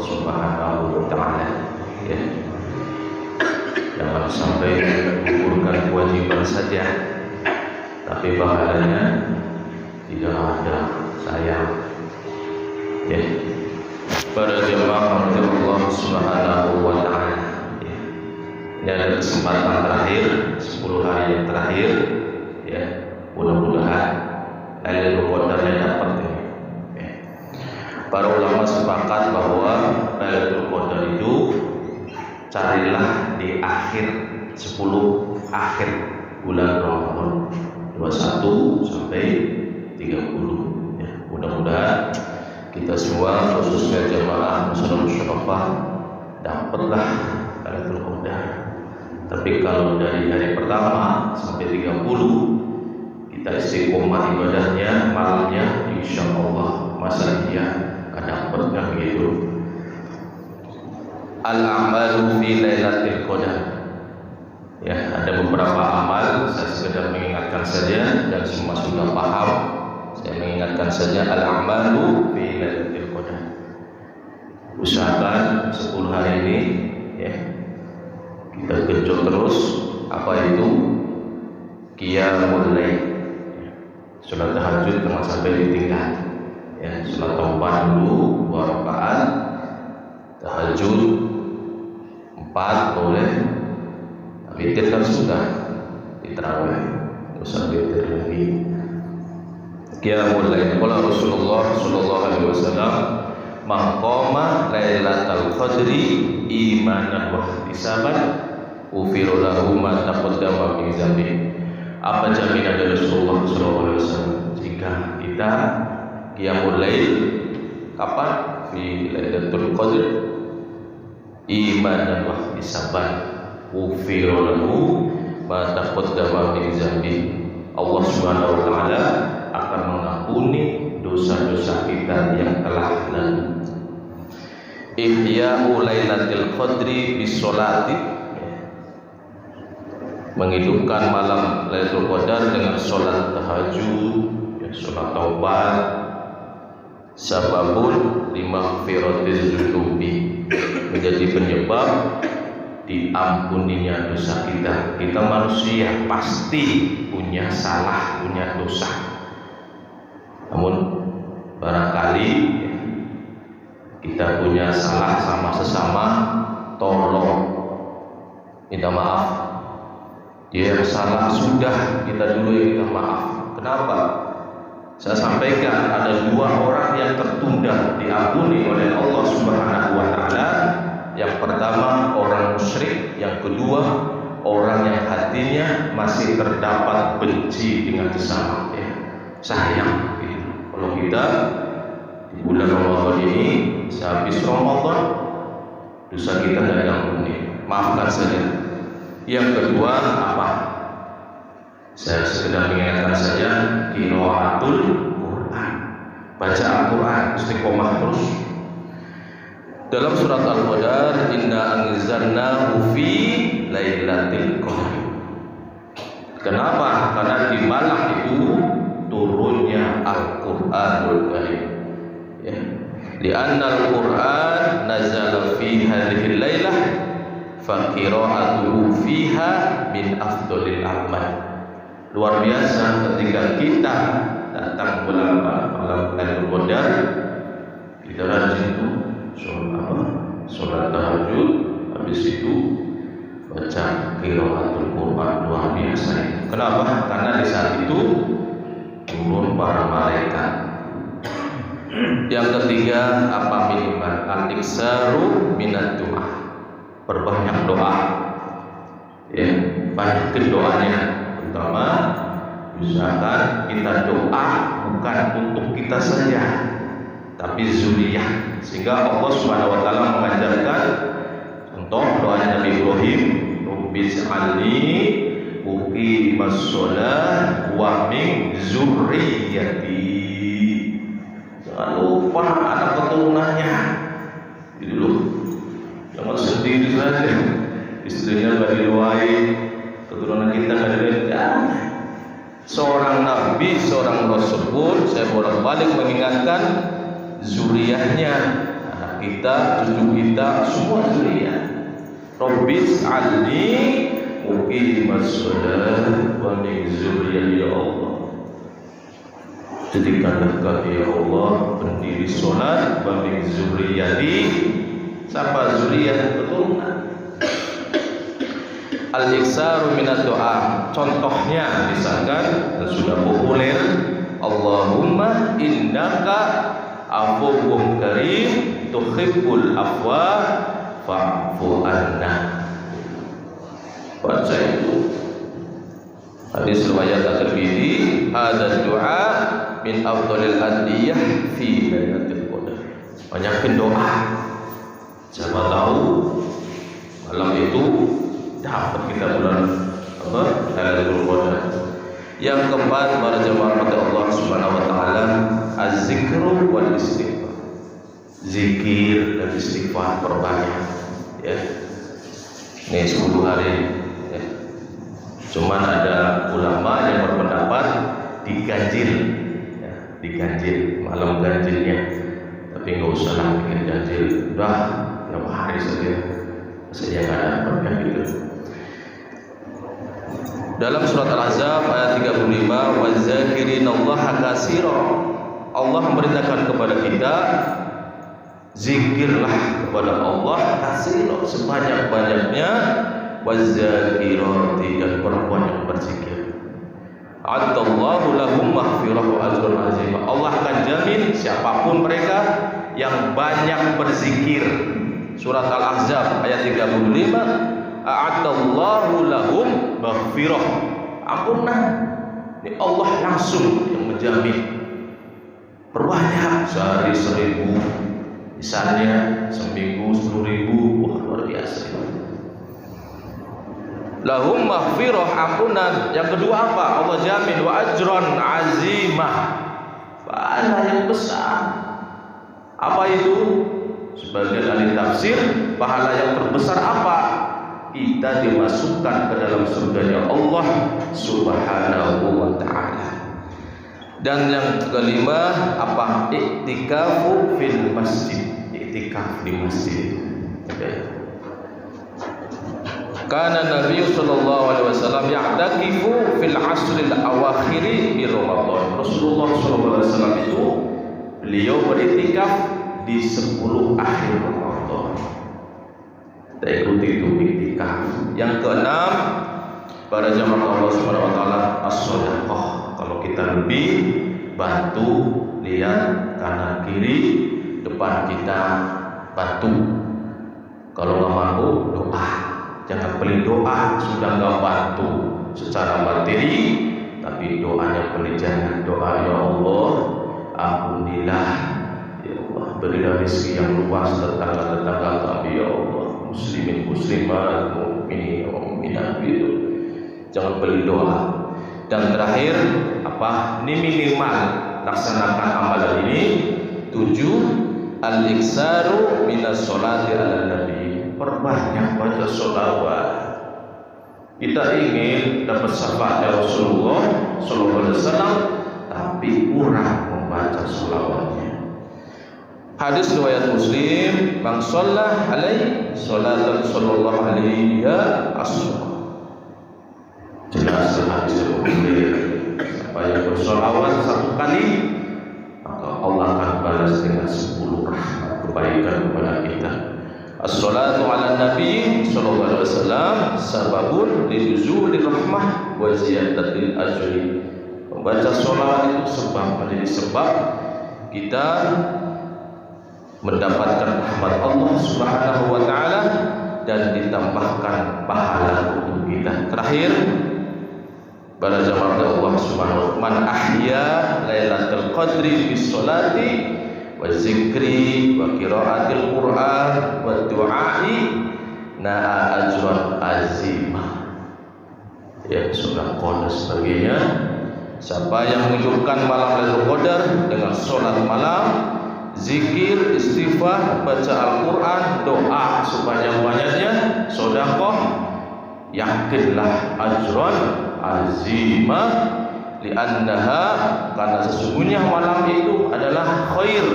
Subhanahu wa ta'ala, ya. Jangan sampai menggugurkan kewajiban saja tapi pahalanya tidak ada, sayang, ya. Para jemaah Allah Subhanahu wa ta'ala, ya. Ini adalah kesempatan terakhir, 10 hari yang terakhir, ya. Mudah-mudahan Lailatul Qadarnya dapat, ya. Para ulama sepakat bahwa Lailatul Qadar itu carilah di akhir 10 akhir bulan Ramadan 21 sampai 30, ya. Mudah-mudahan kita semua khususnya jemaah Muslimin Syarafah dapatlah Lailatul Qadar. Tapi kalau dari hari pertama sampai 30 kita istiqomah ibadahnya malamnya, insyaallah masa dia akan dapatkan begitu. Al-a'malu fi Lailatul Qadar. Ya, ada beberapa amal, saya sekedar mengingatkan saja dan semua sudah paham. Saya mengingatkan saja al-a'malu fi Lailatul Qadar. Usahakan 10 hari ini, ya, kita genjot terus. Apa itu? Qiyamul Lail. Salat tahajud jangan sampai ditinggal. Ya, salat taubat dulu 2 rakaat, tahajud 4 boleh, witir kan sudah di tarawih, usah witir lagi. Qiyamul Lail. Qala Rasulullah sallallahu alaihi wasallam, "Man qama Lailatul Qadri imanan wa ihtisaban, ufira lahu ma taqaddama min dzambi." Apa jaminan dari Rasulullah sallallahu alaihi wasallam jika kita Qiyamul Lail kapan? Fi Lailatul Qadr imanan wa ihtisaban, ufira lahu ma taqaddama min dzambi. Allah Subhanahu wa taala akan mengampuni dosa-dosa kita yang telah lalu. Ihya'u Lailatul Qadri bis sholati, menghidupkan malam Lailatul Qadar dengan sholat tahajud, ya, sholat taubat, sababun limaghfiratiz dzunubi, menjadi penyebab diampuninya dosa kita. Kita manusia pasti punya salah, punya dosa. Namun barangkali kita punya salah sama sesama, tolong minta maaf. Dia yang salah sudah, kita dulu yang minta maaf. Kenapa? Saya sampaikan ada 2 orang yang tertunda diampuni oleh Allah Subhanahu wa ta'ala. Yang pertama orang musyrik, yang kedua orang yang hatinya masih terdapat benci dengan sesama, ya. Sayang gitu. Kalau kita di bulan Ramadan ini sehabis Ramadan dosa kita tidak diampuni, maafkan saja. Yang kedua apa? Saya sekedar mengingatkan saja, qiraatul Quran, baca Al-Quran, istiqomah terus. Dalam surat Al-Qadar, inna anzalnahu fi Lailatul Qadar. Kenapa? Karena di malam itu turunnya Al-Qur'anul Karim, ya. Li'anna Al-Qur'an nazala fi hadhihi lailah fa qira'atuhu fiha min afdhalil a'mal. Luar biasa ketika kita datang bulan malam Lailatul Qadar, kita rajin tuh sholat tahajud, habis itu baca qiraatul Quran, luar biasa. Kenapa? Karena di saat itu turun para malaikat. Yang ketiga apa? Minimal al-iksaru minat doa, perbanyak doa, ya, banyak doanya. Pertama, usahakan kita doa bukan untuk kita saja, tapi zuriyah. Sehingga Allah Subhanahu wa taala mengajarkan contoh doanya Nabi Ibrahim, "Rabbij'alni muqimas shalah wa min zurriyyati." Jangan lupa anak keturunannya. Gitu loh. Jangan sendiri saja. Istrinya enggak diluai, keturunan kita enggak diluai. Seorang nabi, seorang rasul pun saya bolak-balik mengingatkan zuriyahnya, anak anak kita, cucu kita, semua zuriat. Rabbis alni muqimas shalah wa min zurriyyati ya Allah. Jadikanlah kami ya Allah pendiri salat wa min zurriyyati, siapa zuriat keturunan. Al-iksaru minad doa, contohnya misalkan dan sudah populer, Allahumma innaka afuwwun karim tuhibbul afwa fa'fu anna. Baca itu hadis riwayat At-Tirmidzi, ada doa min afdhalil adiyah fi lailatul qadar. Banyakin doa, siapa tahu malam itu dapat kita bulan Lailatul Qadar. Yang keempat, para jemaah Allah Subhanahu wa taala, az-zikru wal istighfar. Zikir dan istighfar perbanyak, ya. Ini 10 hari, ya. Cuman ada ulama yang berpendapat diganjil, ya, diganjil malam ganjilnya. Tapi nggak usah lah bikin ganjil, udah tiap hari saja. Saya nggak dapatkan gitu. Dalam surat Al-Ahzab ayat 35, wazakirinallaha katsira, Allah memerintahkan kepada kita zikirlah kepada Allah katsira, sebanyak-banyaknya, wazakirati, dan perempuan yang berzikir. Atallahu lahum maghfirah wa ajrun azim. Allah akan jamin siapapun mereka yang banyak berzikir. Surat Al-Ahzab ayat 35, a'adallahu lahum maghfirah, ampunan. Ini Allah langsung yang menjamin. Perbanyak, sehari 1000, misalnya seminggu 10.000, wah luar biasa. Lahum maghfirah, ampunan. Yang kedua apa? Allah jamin wa ajran azimah, pahala yang besar. Apa itu? Sebagian ahli tafsir, pahala yang terbesar apa? Kita dimasukkan ke dalam surganya Allah Subhanahu wa ta'ala. Dan yang kelima apa? Iktikafu fil masjid, iktikaf di masjid. Karena Nabi sallallahu alaihi wasallam ya'takifu fil asril awakhiri di Ramadan. Rasulullah sallallahu alaihi wasallam itu beliau beriktikaf di 10 akhir Ramadan. Kita ikuti itu iktikaf. Yang keenam, para jamaah Allah Subhanahu wa taala, as-shadaqah. Kalau kita lebih bantu, lihat kanan kiri, depan kita bantu. Kalau nggak mampu, doa. Jangan beli doa, sudah nggak bantu secara materi, tapi doanya beli. Jangan doa ya Allah, ampunilah, ya Allah, berilah rezeki yang luas tetangga-tetangga kami ya Allah, muslimin muslimat, mukminin mukminat gitu. Jangan beli doa. Dan terakhir apa? Ini minimal laksanakan amalan ini. 7, al-iksaru minas sholati ala nabi. Perbanyak baca sholawat. Kita ingin dapat syafaatnya Rasulullah sallallahu alaihi wasallam, tapi kurang membaca sholawatnya. Hadis riwayat Muslim, man shalla alaihi sholatan sallallahu alaihi ya asra. Jelas hadis Muslim. Siapa yang bersolawat 1 kali, maka Allah akan balas dengan 10 rahmat kebaikan kepada kita. As-salatu ala nabi sallallahu alaihi wasallam sababun linuzulir rahmah wa ziyadatil ajri. Membaca sholawat itu menjadi sebab kita mendapatkan rahmat Allah Subhanahu wa taala dan ditambahkan pahala untuk kita. Terakhir, para jamaah Allah Subhanahu wa taala, man ahya lailatul qadri bis sholati wa zikri wa qiraatil Qur'an wa du'ai na'a ajran azimah. Ya, sedekah dan sebagainya. Siapa yang menghidupkan malam Lailatul Qadar dengan sholat malam, zikir, istighfar, baca Al-Quran, doa sebanyak-banyaknya, sedekah, yakinlah ajran azimah, li'annaha, karena sesungguhnya malam itu adalah khair,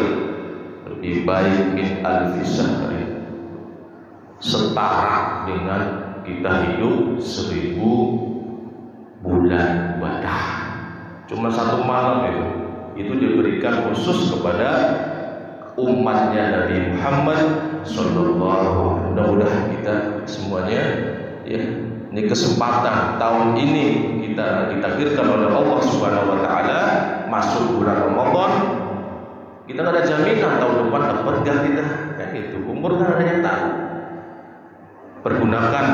lebih baik min alfi syahri, setara dengan kita hidup 1000 bulan ibadah. Cuma satu malam itu diberikan khusus kepada umatnya Nabi Muhammad Sallallahu. Mudah-mudahan kita semuanya ya, ini kesempatan tahun ini kita ditakdirkan oleh Allah Subhanahu wa taala masuk bulan Ramadan. Kita nggak ada jaminan tahun depan dapat gak kita, kan itu. Umur kan ada yang tahu. Pergunakan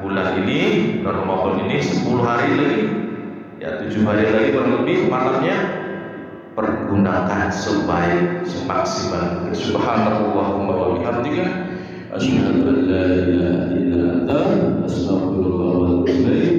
bulan ini, bulan Ramadan ini 10 hari lagi, ya 7 hari lagi kurang lebih malamnya, pergunakan sebaik semaksimal. Subhanallahumma wa bihamdika, asyhadu an la ilaha illa anta, astaghfirullah wa atubu ilaik.